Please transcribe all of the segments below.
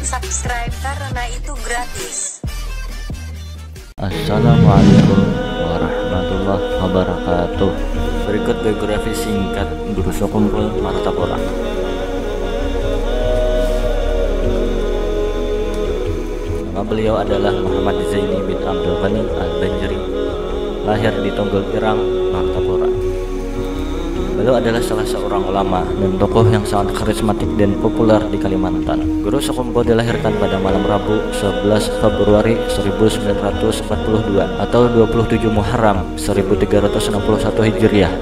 subscribe karena itu gratis. Assalamualaikum warahmatullahi wabarakatuh. Berikut biografi singkat Guru Sekumpul Martapura. Nama beliau adalah Muhammad Zaini bin Abdul Ghani Al-Banjari, lahir di Tunggul Irang, Martapura. Beliau adalah salah seorang ulama dan tokoh yang sangat karismatik dan populer di Kalimantan. Guru Sekumpul dilahirkan pada malam Rabu 11 Februari 1942 atau 27 Muharram 1361 Hijriah.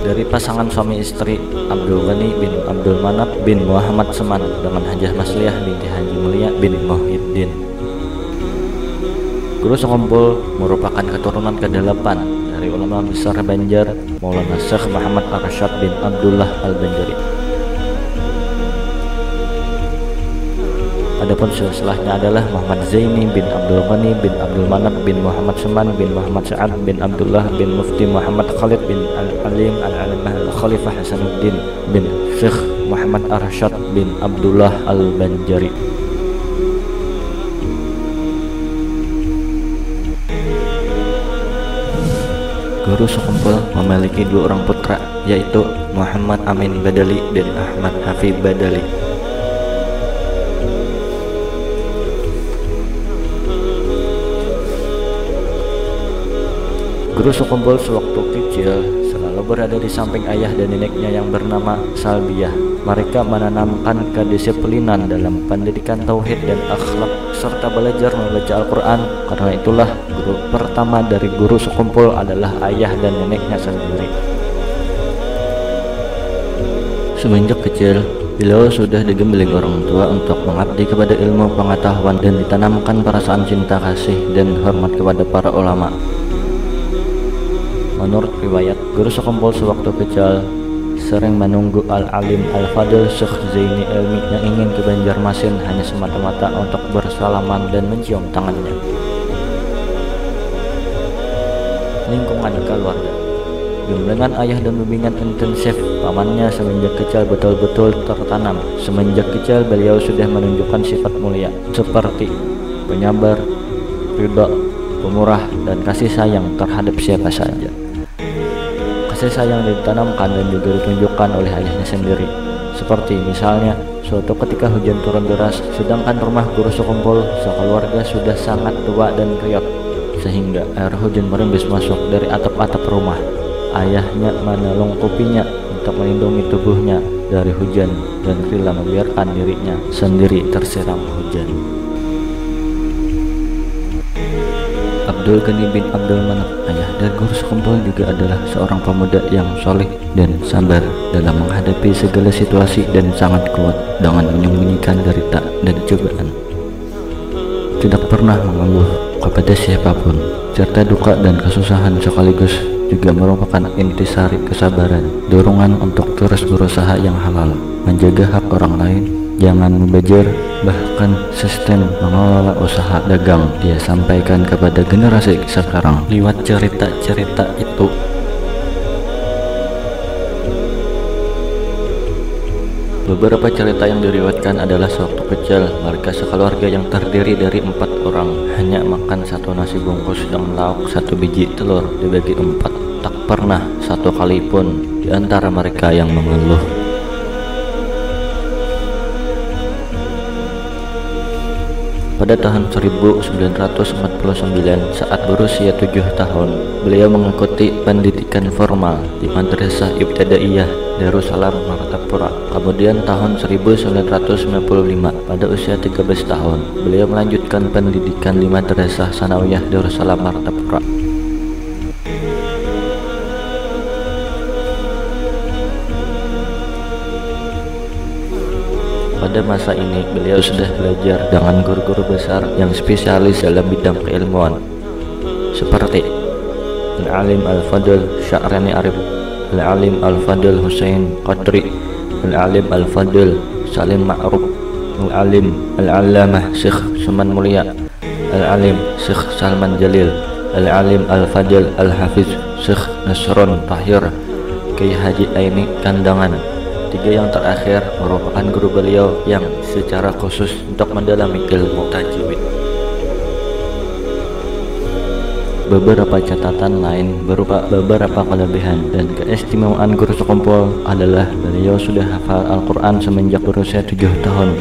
Dari pasangan suami istri Abdul Ghani bin Abdul Manap bin Muhammad Seman dengan Hajah Masliyah binti Haji Mulia bin Muhyiddin. Guru Sekumpul merupakan keturunan ke-8 dari ulama besar Banjar Maulana Syekh Muhammad Arsyad bin Abdullah Al-Banjari. Adapun silsilahnya adalah Muhammad Zaini bin Abdul Ghani bin Abdul Manap bin Muhammad Seman bin Muhammad Sa'ad bin Abdullah bin Mufti Muhammad Khalid bin Al-Alim Al-Alimah Al-Khalifah Hasanuddin bin Syekh Muhammad Arsyad bin Abdullah Al-Banjari. Guru Sekumpul memiliki 2 orang putra, yaitu Muhammad Amin Badali dan Ahmad Hafib Badali. Guru Sekumpul sewaktu kecil selalu berada di samping ayah dan neneknya yang bernama Salbiah. Mereka menanamkan kedisiplinan dalam pendidikan tauhid dan akhlak serta belajar membaca Al-Quran. Karena itulah guru pertama dari Guru Sekumpul adalah ayah dan neneknya sendiri. Semenjak kecil, beliau sudah digembleng orang tua untuk mengabdi kepada ilmu pengetahuan dan ditanamkan perasaan cinta kasih dan hormat kepada para ulama. Menurut riwayat, Guru Sekumpul sewaktu kecil sering menunggu Al-Alim Al-Fadil Syekh Zaini Ilmi yang ingin ke Banjarmasin hanya semata-mata untuk bersalaman dan mencium tangannya. Lingkungan keluarga. Gemblengan ayah dan bimbingan intensif pamannya semenjak kecil betul-betul tertanam. Semenjak kecil beliau sudah menunjukkan sifat mulia seperti penyabar, ridha, pemurah, dan kasih sayang terhadap siapa saja. Kasih sayang ditanamkan dan juga ditunjukkan oleh ayahnya sendiri. Seperti misalnya, suatu ketika hujan turun deras, sedangkan rumah Guru Sekumpul sekeluarga sudah sangat tua dan kriot, sehingga air hujan merembes masuk dari atap-atap rumah. Ayahnya menelungkupinya untuk melindungi tubuhnya dari hujan dan rela membiarkan dirinya sendiri tersiram hujan. Abdul Ghani bin Abdul Manap, ayah dari Guru Sekumpul, juga adalah seorang pemuda yang soleh dan sabar dalam menghadapi segala situasi dan sangat kuat dengan menyembunyikan derita dan cobaan. Tidak pernah mengeluh kepada siapapun, serta duka dan kesusahan sekaligus juga merupakan intisari kesabaran, dorongan untuk terus berusaha yang halal, menjaga hak orang lain, jangan mubazir, bahkan sistem mengelola usaha dagang dia sampaikan kepada generasi sekarang lewat cerita-cerita itu. Beberapa cerita yang diriwayatkan adalah sewaktu kecil mereka sekeluarga yang terdiri dari 4 orang hanya makan 1 nasi bungkus dengan lauk 1 biji telur dibagi 4. Tak pernah satu kali pun di antara mereka yang mengeluh. Pada tahun 1949, saat berusia 7 tahun, beliau mengikuti pendidikan formal di Madrasah Ibtidaiyah Darussalam Martapura. Kemudian tahun 1995, pada usia 13 tahun, beliau melanjutkan pendidikan di Madrasah Sanawiyah Darussalam Martapura. Pada masa ini beliau sudah belajar dengan guru-guru besar yang spesialis dalam bidang keilmuan seperti Al-Alim Al-Fadil Sya'rani Arif, Al-Alim Al-Fadil Husain Qadri, Al-Alim Al-Fadil Salim Ma'ruf, Al-Alim Al-Allamah Syekh Suman Mulia, Al-Alim Syekh Salman Jalil, Al-Alim Al-Fadil Al-Hafiz Syekh Nasrun Tahir, Kiai Haji Aini Kandangan, tiga yang terakhir merupakan guru beliau yang secara khusus untuk mendalami ilmu tajwid. Beberapa catatan lain berupa beberapa kelebihan dan keistimewaan guru sekumpul adalah beliau sudah hafal Al-Quran semenjak berusia 7 tahun.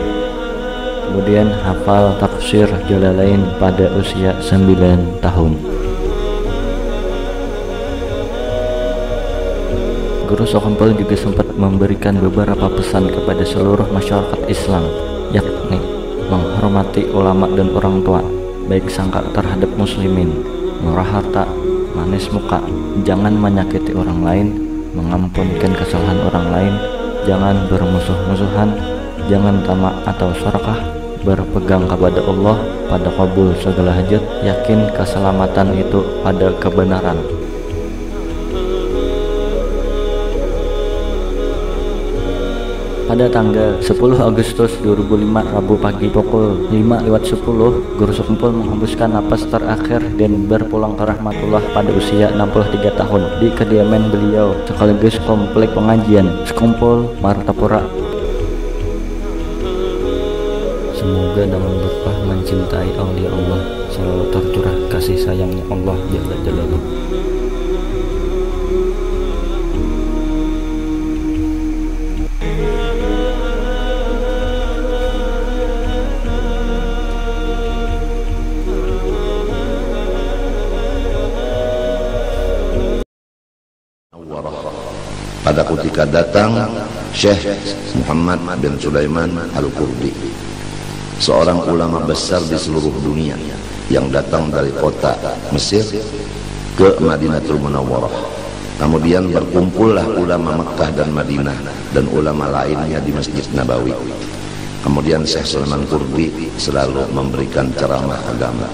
Kemudian hafal tafsir Jalalain pada usia 9 tahun. Guru sekumpul juga sempat memberikan beberapa pesan kepada seluruh masyarakat Islam, yakni menghormati ulama dan orang tua, baik sangka terhadap muslimin, murah harta, manis muka, jangan menyakiti orang lain, mengampunkan kesalahan orang lain, jangan bermusuh-musuhan, jangan tamak atau serakah, berpegang kepada Allah pada kabul segala hajat, yakin keselamatan itu pada kebenaran. Pada tanggal 10 Agustus 2005 Rabu pagi pukul 5:10, guru sekumpul menghembuskan napas terakhir dan berpulang ke rahmatullah pada usia 63 tahun di kediaman beliau sekaligus komplek pengajian Sekumpul Martapura. Semoga dalam berkah mencintai aulia Allah selalu tercurah kasih sayangnya Allah Jalla Jalaluhu. Pada ketika datang Syekh Muhammad bin Sulaiman Al-Qurdi, seorang ulama besar di seluruh dunia yang datang dari kota Mesir ke Madinatul Munawwarah. Kemudian berkumpullah ulama Mekkah dan Madinah dan ulama lainnya di Masjid Nabawi. Kemudian Syekh Sulaiman Qurdi selalu memberikan ceramah agama.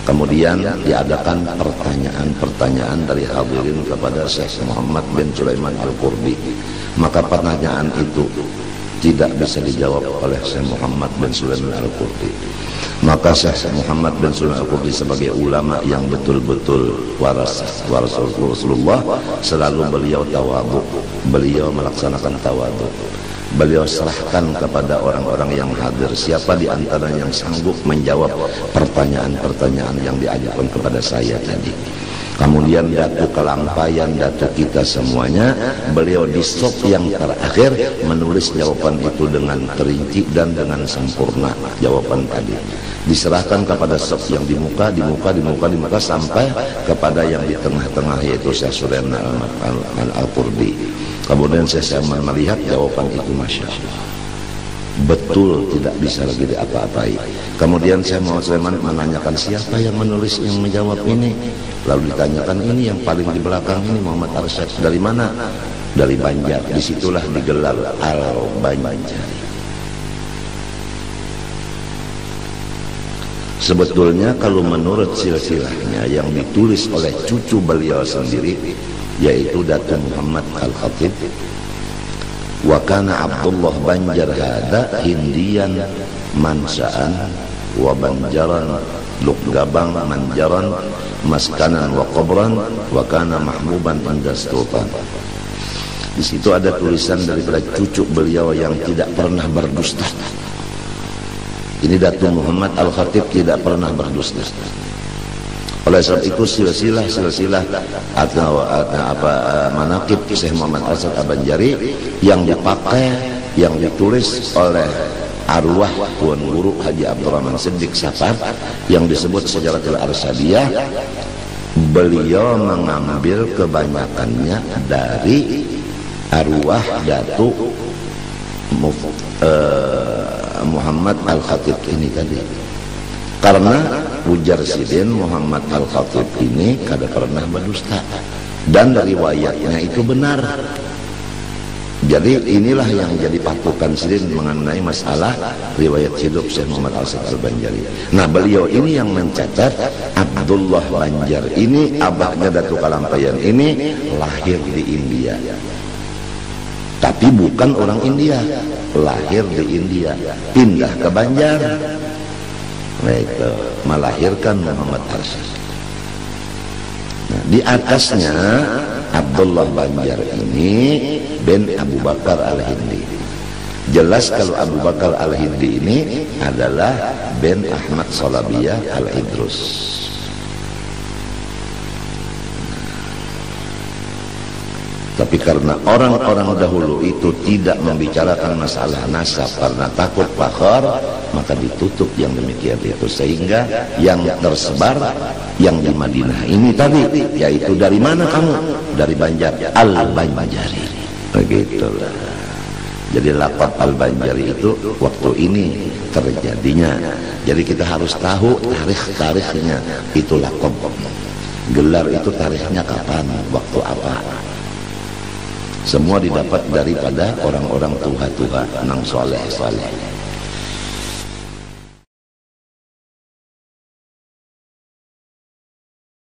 Kemudian diadakan pertanyaan-pertanyaan dari hadirin kepada Syekh Muhammad bin Sulaiman Al-Qurdi. Maka pertanyaan itu tidak bisa dijawab oleh Syekh Muhammad bin Sulaiman Al-Qurdi. Maka Syekh Muhammad bin Sulaiman Al-Qurdi sebagai ulama yang betul-betul waras Rasulullah, selalu beliau tawadhu, beliau melaksanakan tawadhu. Beliau serahkan kepada orang-orang yang hadir siapa di antara yang sanggup menjawab pertanyaan-pertanyaan yang diajukan kepada saya tadi. Kemudian datu kelampaian, datu kita semuanya, beliau di stop yang terakhir menulis jawaban itu dengan terinci dan dengan sempurna. Jawaban tadi diserahkan kepada stop yang di muka sampai kepada yang di tengah-tengah, yaitu Syekh Sulaiman Al-Qurdi. Kemudian saya melihat jawaban itu, Masya Allah, betul, tidak bisa lagi diapa-apai. Kemudian saya mau Sulaiman menanyakan siapa yang menulis, yang menjawab ini. Lalu ditanyakan ini yang paling di belakang ini Muhammad Arsyad. Dari mana? Dari Banjar. Disitulah digelar Al-Banjari. Sebetulnya kalau menurut silsilahnya yang ditulis oleh cucu beliau sendiri, yaitu Datuk Muhammad Al-Khatib, wa kana Abdullah Banjar hada Hindian mansa'an wa Banjaran Lukgabang Manjaran maskanan wa qabran wa kana mahbuban inda sultan. Di situ ada tulisan daripada cucu beliau yang tidak pernah berdusta. Ini Datuk Muhammad Al-Khatib tidak pernah berdusta. Oleh sebab itu silsilah atau manaqib Syekh Muhammad Arsyad Al-Banjari yang dipakai, yang ditulis oleh arwah Tuan Guru Haji Abdurrahman Siddiq Safar yang disebut Sejaratul Arsyadiyah, beliau mengambil kebanyakannya dari arwah Datuk Muhammad Al-Khatib ini tadi. Karena ujar Sidin Muhammad Al-Khatib ini kada pernah berdusta dan riwayatnya itu benar. Jadi inilah yang jadi patokan Sidin mengenai masalah riwayat hidup Syekh Muhammad Arsyad Al-Banjari. Nah, beliau ini yang mencatat Abdullah Banjar ini, abahnya Datuk Kalampayan ini lahir di India. Tapi bukan orang India, lahir di India, pindah ke Banjar. Nah, itu melahirkan Muhammad Arsyad. Nah, di atasnya Abdullah Banjar ini bin Abu Bakar Al-Hindi. Jelas kalau Abu Bakar Al-Hindi ini adalah bin Ahmad Solabiyah Al-Idrus. Tapi karena orang-orang dahulu itu tidak membicarakan masalah nasab karena takut fakhar, maka ditutup yang demikian itu, sehingga yang tersebar yang di Madinah ini tadi, yaitu dari mana kamu? Dari Banjar, Al-Banjari. Begitulah. Jadi laqab Al-Banjari itu waktu ini terjadinya. Jadi kita harus tahu tarikh-tarikhnya. Itu laqab. Gelar itu tarikhnya kapan, waktu apa. Semua didapat daripada orang-orang tua-tua nang soleh-soleh.